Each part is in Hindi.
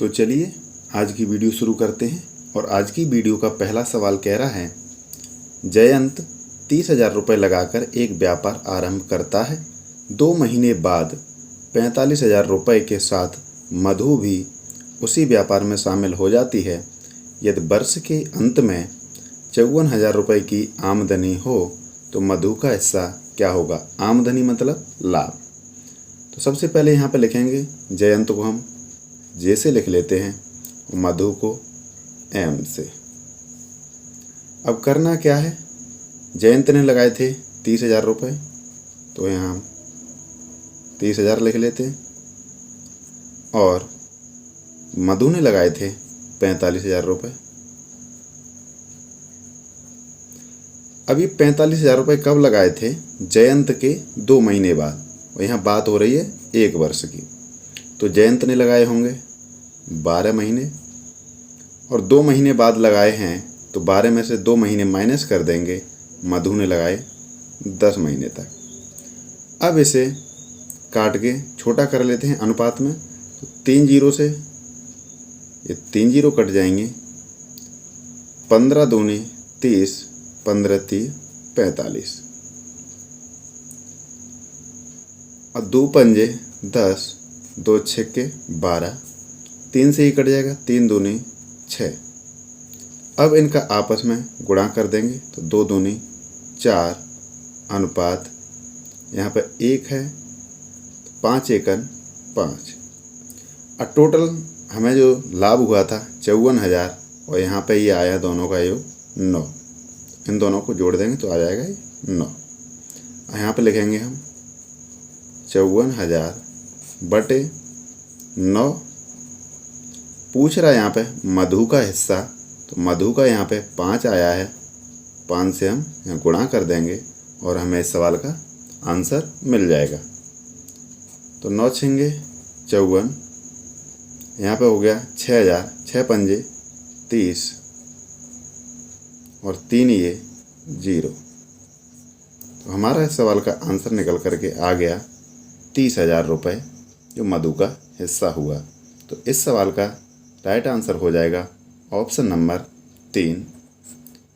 तो चलिए आज की वीडियो शुरू करते हैं। और आज की वीडियो का पहला सवाल कह रहा है, जयंत 30,000 रुपये लगाकर एक व्यापार आरंभ करता है। 2 महीने बाद 45,000 रुपये के साथ मधु भी उसी व्यापार में शामिल हो जाती है। यदि वर्ष के अंत में 54,000 रुपये की आमदनी हो तो मधु का हिस्सा क्या होगा। आमदनी मतलब लाभ। तो सबसे पहले यहाँ पे लिखेंगे जयंत को हम जे से लिख लेते हैं, मधु को एम से। अब करना क्या है, जयंत ने लगाए थे 30,000 रुपये, तो यहाँ हम 30,000 लिख लेते हैं। और मधु ने लगाए थे 45,000 रुपये। अब ये 45,000 रुपये कब लगाए थे, जयंत के 2 महीने बाद। और यहाँ बात हो रही है 1 वर्ष की। तो जयंत ने लगाए होंगे 12 महीने और 2 महीने बाद लगाए हैं, तो 12 में से 2 महीने माइनस कर देंगे। मधु ने लगाए 10 महीने तक। अब इसे काट के छोटा कर लेते हैं अनुपात में। तो 3 जीरो से ये 3 जीरो कट जाएंगे। 15 दूनी 30, 15 तीय 45 और 2 पंजे 10, 2 छक्के 12, 3 से ही कट जाएगा, 3 दूनी 6। अब इनका आपस में गुणा कर देंगे तो 2 दूनी 4 अनुपात यहाँ पर 1 है, 5 एकन 5। और टोटल हमें जो लाभ हुआ था 54,000 और यहाँ पे ये आया दोनों का योग 9। इन दोनों को जोड़ देंगे तो आ जाएगा ये 9। और यहाँ पे लिखेंगे हम 54,000 बटे 9। पूछ रहा है यहाँ पे मधु का हिस्सा, तो मधु का यहाँ पे 5 आया है। 5 से हम यहाँ गुणा कर देंगे और हमें इस सवाल का आंसर मिल जाएगा। तो 9 छिंगे 54, यहाँ पे हो गया 6,000, 6 पंजे 30 और 3 ये 0। तो हमारा इस सवाल का आंसर निकल करके आ गया 30,000 रुपये, जो मधु का हिस्सा हुआ। तो इस सवाल का राइट आंसर हो जाएगा ऑप्शन नंबर 3।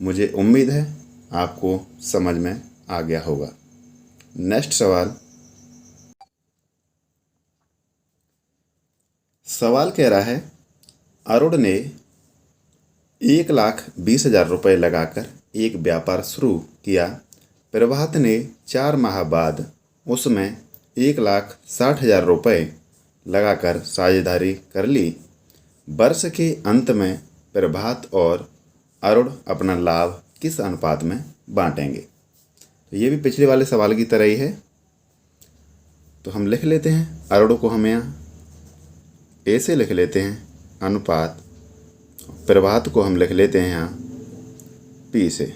मुझे उम्मीद है आपको समझ में आ गया होगा। नेक्स्ट सवाल कह रहा है, अरुण ने 1,20,000 रुपये लगाकर एक व्यापार शुरू किया। प्रभात ने 4 माह बाद उसमें 1,60,000 रुपये लगाकर साझेदारी कर ली। वर्ष के अंत में प्रभात और अरुण अपना लाभ किस अनुपात में बांटेंगे। तो ये भी पिछले वाले सवाल की तरह ही है। तो हम लिख लेते हैं, अरुण को हम यहाँ ए से लिख लेते हैं अनुपात, प्रभात को हम लिख लेते हैं यहाँ पी से।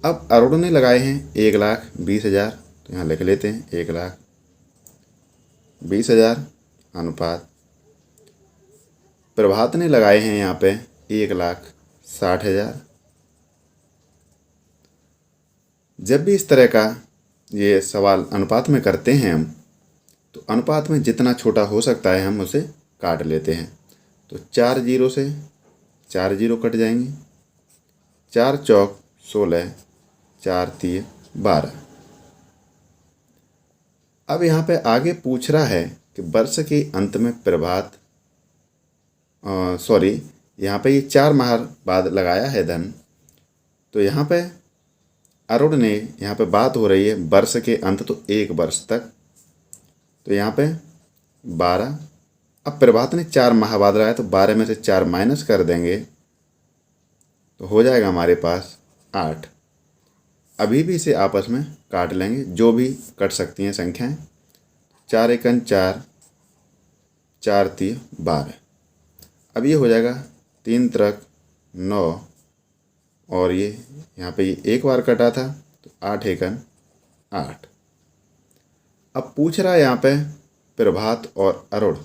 अब अरुण ने लगाए हैं 1,20,000, तो यहाँ लिख लेते हैं 1,20,000 अनुपात। प्रभात ने लगाए हैं यहाँ पे 1,60,000। जब भी इस तरह का ये सवाल अनुपात में करते हैं हम, तो अनुपात में जितना छोटा हो सकता है हम उसे काट लेते हैं। तो 4 जीरो से 4 जीरो कट जाएंगे। 4 चौक 16, 4 तीय 12। अब यहाँ पे आगे पूछ रहा है कि वर्ष के अंत में प्रभात यहाँ पे ये 4 माह बाद लगाया है धन। तो यहाँ पे अरुण ने, यहाँ पे बात हो रही है वर्ष के अंत, तो 1 वर्ष तक। तो यहाँ पे 12। अब प्रभात ने 4 माह बाद लगाया, तो 12 में से 4 माइनस कर देंगे तो हो जाएगा हमारे पास 8। अभी भी इसे आपस में काट लेंगे, जो भी कट सकती हैं संख्याएं। 4 एकन 4, 4 तीय 12। अब ये हो जाएगा 3 त्रिक 9 और ये यहाँ पे ये 1 बार कटा था, तो 8 एकन 8। अब पूछ रहा है यहाँ पे प्रभात और अरुण।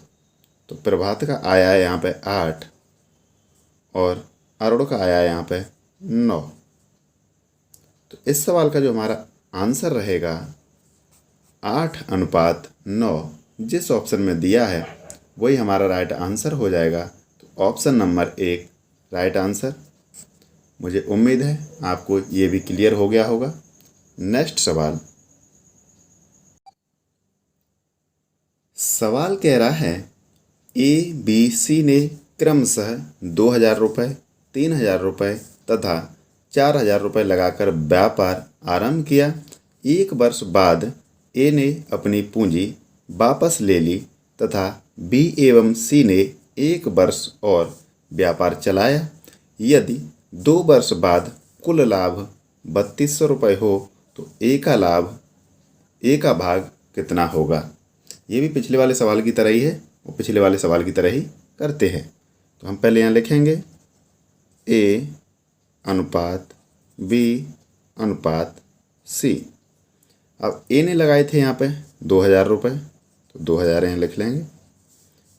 तो प्रभात का आया है यहाँ पे 8 और अरुण का आया है यहाँ पे 9। तो इस सवाल का जो हमारा आंसर रहेगा 8:9, जिस ऑप्शन में दिया है वही हमारा राइट आंसर हो जाएगा। तो ऑप्शन नंबर 1 राइट आंसर। मुझे उम्मीद है आपको ये भी क्लियर हो गया होगा। नेक्स्ट सवाल। सवाल कह रहा है ABC ने क्रमशः 2,000 रुपये, 3,000 रुपये तथा 4,000 रुपये लगाकर व्यापार आरंभ किया। एक वर्ष बाद ए ने अपनी पूंजी वापस ले ली तथा B एवं C ने एक वर्ष और व्यापार चलाया। यदि 2 वर्ष बाद कुल लाभ 3200 रुपये हो तो ए का भाग कितना होगा। ये भी पिछले वाले सवाल की तरह ही है और पिछले वाले सवाल की तरह ही करते हैं। तो हम पहले यहाँ लिखेंगे A अनुपात B अनुपात C। अब ए ने लगाए थे यहाँ पे 2,000 रुपये, तो 2,000 यहाँ लिख लेंगे।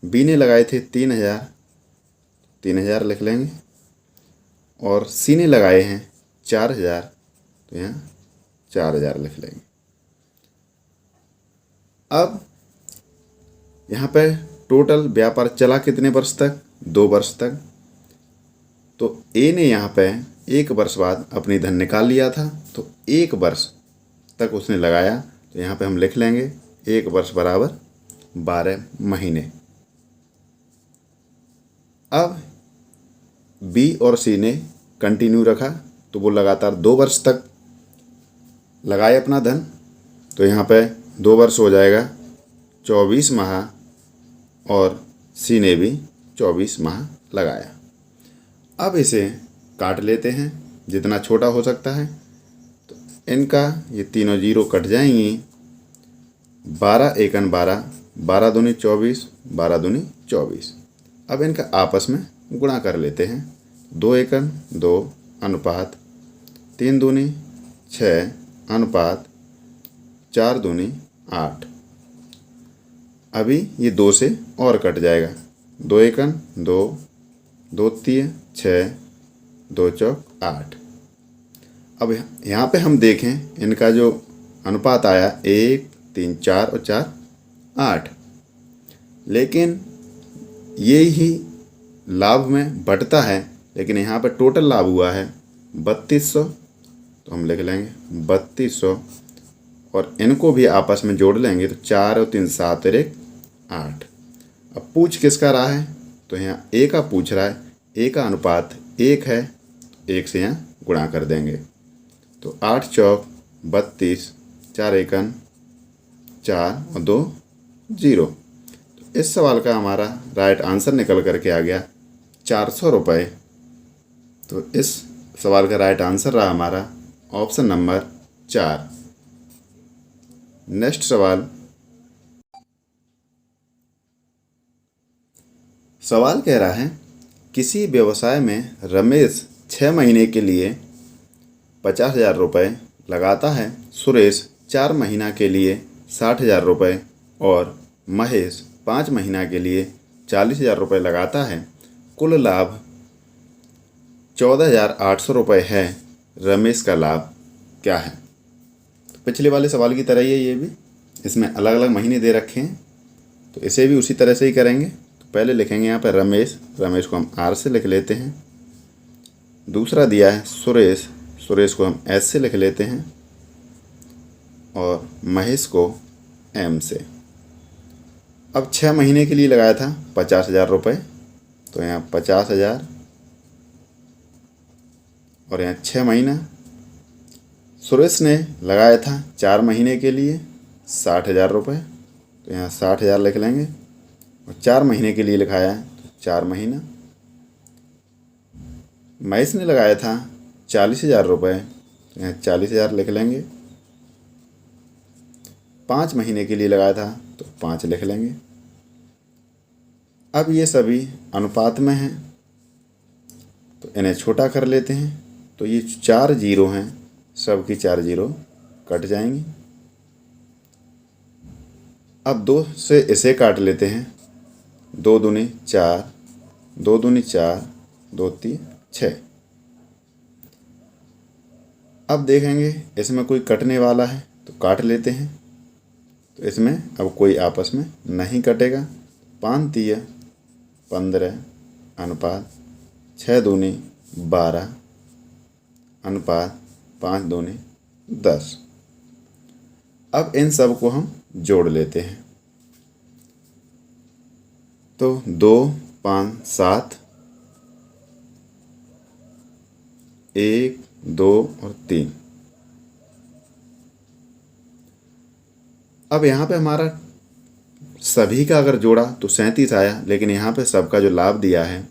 B ने लगाए थे 3,000 लिख लेंगे। और C ने लगाए हैं 4,000, तो यहाँ 4,000 लिख लेंगे। अब यहाँ पे टोटल व्यापार चला कितने वर्ष तक? 2 वर्ष तक। तो ए ने यहाँ पे 1 वर्ष बाद अपनी धन निकाल लिया था, तो 1 वर्ष तक उसने लगाया। तो यहाँ पे हम लिख लेंगे 1 वर्ष बराबर 12 महीने। अब B और C ने कंटिन्यू रखा, तो वो लगातार 2 वर्ष तक लगाए अपना धन। तो यहाँ पे 2 वर्ष हो जाएगा 24 माह और C ने भी 24 माह लगाया। अब इसे काट लेते हैं जितना छोटा हो सकता है। तो इनका ये तीनों जीरो कट जाएंगी। 12 एकन 12, 12 दूनी 24, 12 दूनी 24। अब इनका आपस में गुणा कर लेते हैं। 2 एकन 2 अनुपात 3 दूनी 6 अनुपात 4 दूनी 8। अभी ये 2 से और कट जाएगा। 2 एकन 2, 2 तीय 6, 2 चौक 8। अब यहाँ पे हम देखें इनका जो अनुपात आया 1, 3, 4 और 4 8, लेकिन ये ही लाभ में बटता है। लेकिन यहाँ पे टोटल लाभ हुआ है 3200, तो हम लिख लेंगे 3200 और इनको भी आपस में जोड़ लेंगे। तो 4 और 3 7 और 1 8। अब पूछ किसका रहा है? तो यहाँ ए का पूछ रहा है। ए का अनुपात 1 है, 1 से यहाँ गुणा कर देंगे। तो 8 चौक 32, 4 एकन 4 और 2 0। तो इस सवाल का हमारा राइट आंसर निकल करके आ गया 400 रुपये। तो इस सवाल का राइट आंसर रहा हमारा ऑप्शन नंबर 4। नेक्स्ट सवाल। सवाल कह रहा है किसी व्यवसाय में रमेश 6 महीने के लिए 50,000 रुपये लगाता है, सुरेश 4 महीना के लिए 60,000 रुपये और महेश 5 महीना के लिए 40,000 रुपये लगाता है। कुल लाभ 14,800 रुपये है। रमेश का लाभ क्या है? तो पिछले वाले सवाल की तरह ही है ये भी। इसमें अलग अलग महीने दे रखे हैं, तो इसे भी उसी तरह से ही करेंगे। तो पहले लिखेंगे यहाँ पर रमेश को हम R से लिख लेते हैं। दूसरा दिया है सुरेश को हम S से लिख लेते हैं और महेश को M से। अब 6 महीने के लिए लगाया था 50,000 रुपये, तो यहाँ 50,000 और यहाँ 6 महीना। सुरेश ने लगाया था 4 महीने के लिए 60,000 रुपये, तो यहाँ 60,000 लिख लेंगे और 4 महीने के लिए लिखाया है तो 4 महीना। महेश ने लगाया था 40,000 रुपये, तो यहाँ 40,000 लिख लेंगे। 5 महीने के लिए लगाया था तो 5 लिख लेंगे। अब ये सभी अनुपात में हैं, तो इन्हें छोटा कर लेते हैं। तो ये 4 जीरो हैं, सबकी 4 जीरो कट जाएंगी। अब 2 से इसे काट लेते हैं। 2 दूनी 4, 2 दूनी 4, 2 3 6। अब देखेंगे इसमें कोई कटने वाला है तो काट लेते हैं। तो इसमें अब कोई आपस में नहीं कटेगा, 5 तिया 15 अनुपात 6 दूनी 12 अनुपात 5 दूनी 10। अब इन सब को हम जोड़ लेते हैं। तो 2 5 7, 1 2 और 3। अब यहाँ पे हमारा सभी का अगर जोड़ा तो 37 आया, लेकिन यहाँ पे सबका जो लाभ दिया है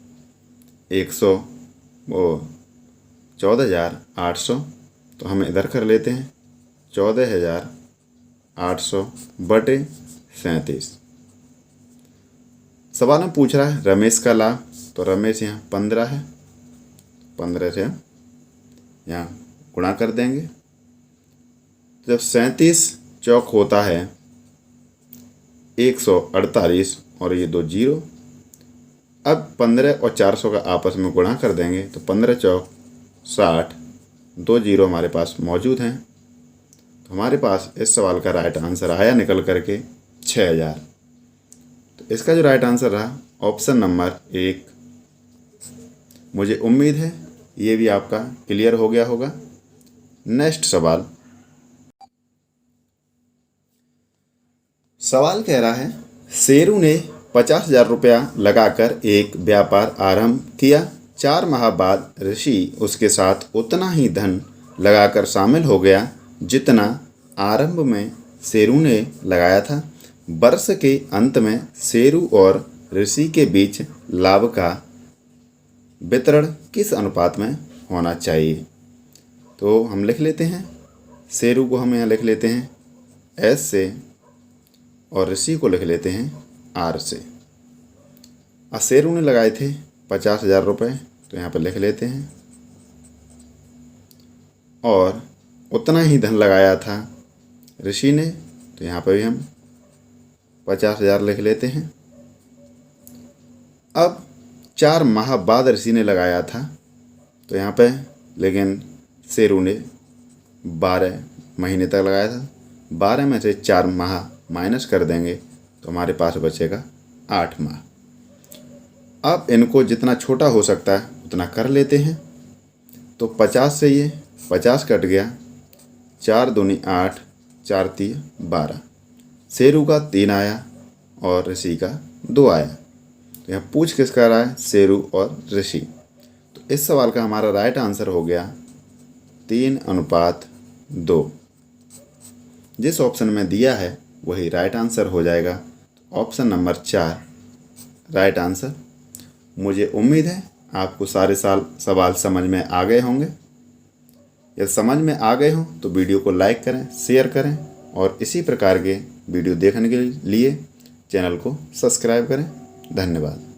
14,800, तो हम इधर कर लेते हैं 14,800 बटे 37। सवाल में पूछ रहा है रमेश का लाभ, तो रमेश यहाँ 15 है, 15 से हम यहाँ गुणा कर देंगे। जब 37 चौक होता है 148 और ये 2 जीरो। अब 15 और 400 का आपस में गुणा कर देंगे तो 15 चौक 60, 2 जीरो हमारे पास मौजूद हैं। तो हमारे पास इस सवाल का राइट आंसर आया निकल करके 6000। तो इसका जो राइट आंसर रहा ऑप्शन नंबर 1। मुझे उम्मीद है ये भी आपका क्लियर हो गया होगा। नेक्स्ट सवाल कह रहा है शेरू ने 50,000 रुपया लगाकर एक व्यापार आरंभ किया। 4 माह बाद ऋषि उसके साथ उतना ही धन लगाकर शामिल हो गया जितना आरंभ में शेरू ने लगाया था। वर्ष के अंत में शेरू और ऋषि के बीच लाभ का वितरण किस अनुपात में होना चाहिए? तो हम लिख लेते हैं, शेरू को हम यहाँ लिख लेते हैं S से और ऋषि को लिख लेते हैं R से। शेरू ने लगाए थे 50,000 रुपये, तो यहाँ पर लिख लेते हैं, और उतना ही धन लगाया था ऋषि ने, तो यहाँ पर भी हम 50,000 लिख लेते हैं। अब 4 माह बाद ऋषि ने लगाया था, तो यहाँ पे लेकिन शेरू ने 12 महीने तक लगाया था। 12 में से 4 माह माइनस कर देंगे तो हमारे पास बचेगा 8 माह। अब इनको जितना छोटा हो सकता है उतना कर लेते हैं। तो 50 से ये 50 कट गया, 4 दूनी 8, 4 तिया 12। शेरू का 3 आया और ऋषि का 2 आया। तो यहाँ पूछ किसका रहा है? शेरू और ऋषि। तो इस सवाल का हमारा राइट आंसर हो गया 3:2। जिस ऑप्शन में दिया है वही राइट आंसर हो जाएगा। Option number 4 right answer. मुझे उम्मीद है आपको सारे सवाल समझ में आ गए होंगे। यदि समझ में आ गए हों तो वीडियो को लाइक करें, शेयर करें और इसी प्रकार के वीडियो देखने के लिए चैनल को सब्सक्राइब करें। धन्यवाद।